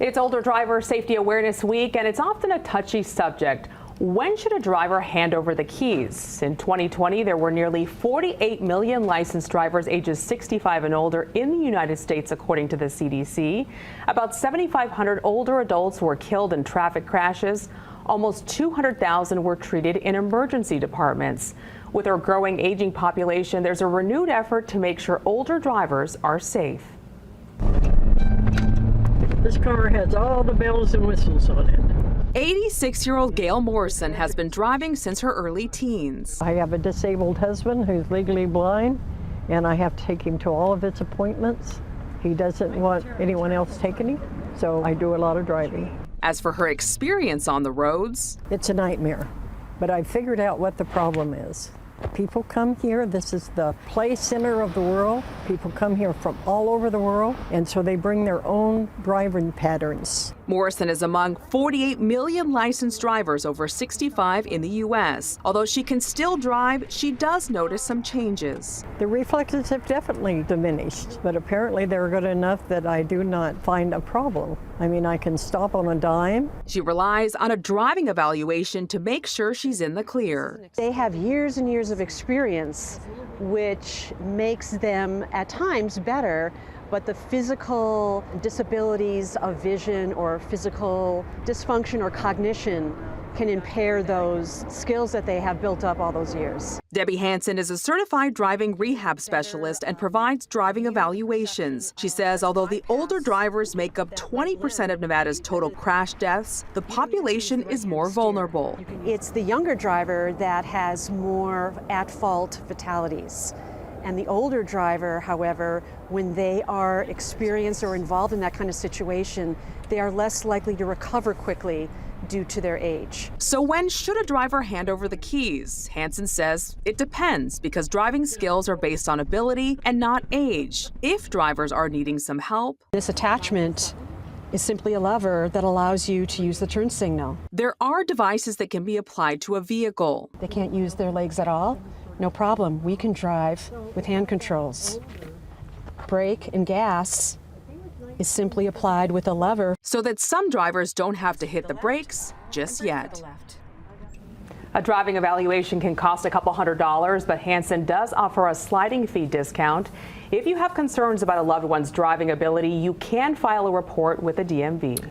It's Older Driver Safety Awareness Week, and it's often a touchy subject. When should a driver hand over the keys? In 2020, there were nearly 48 million licensed drivers ages 65 and older in the United States, according to the CDC. About 7,500 older adults were killed in traffic crashes. Almost 200,000 were treated in emergency departments. With our growing aging population, there's a renewed effort to make sure older drivers are safe. This car has all the bells and whistles on it. 86-year-old Gail Morrison has been driving since her early teens. I have a disabled husband who's legally blind, and I have to take him to all of his appointments. He doesn't want anyone else taking him, so I do a lot of driving. As for her experience on the roads, it's a nightmare, but I've figured out what the problem is. People come here, this is the play center of the world. People come here from all over the world, and so they bring their own driving patterns. Morrison is among 48 million licensed drivers over 65 in the U.S. Although she can still drive, she does notice some changes. The reflexes have definitely diminished, but apparently they're good enough that I do not find a problem. I mean, I can stop on a dime. She relies on a driving evaluation to make sure she's in the clear. They have years and years of experience, which makes them at times better, but the physical disabilities of vision or physical dysfunction or cognition can impair those skills that they have built up all those years. Debbie Hansen is a certified driving rehab specialist and provides driving evaluations. She says although the older drivers make up 20% of Nevada's total crash deaths, the population is more vulnerable. It's the younger driver that has more at-fault fatalities. And the older driver, however, when they are experienced or involved in that kind of situation, they are less likely to recover quickly due to their age. So when should a driver hand over the keys? Hansen says it depends because driving skills are based on ability and not age. If drivers are needing some help, this attachment is simply a lever that allows you to use the turn signal. There are devices that can be applied to a vehicle. They can't use their legs at all? No problem. We can drive with hand controls. Brake and gas is simply applied with a lever. So that some drivers don't have to hit the brakes just yet. A driving evaluation can cost a couple $100s, but Hansen does offer a sliding fee discount. If you have concerns about a loved one's driving ability, you can file a report with the DMV.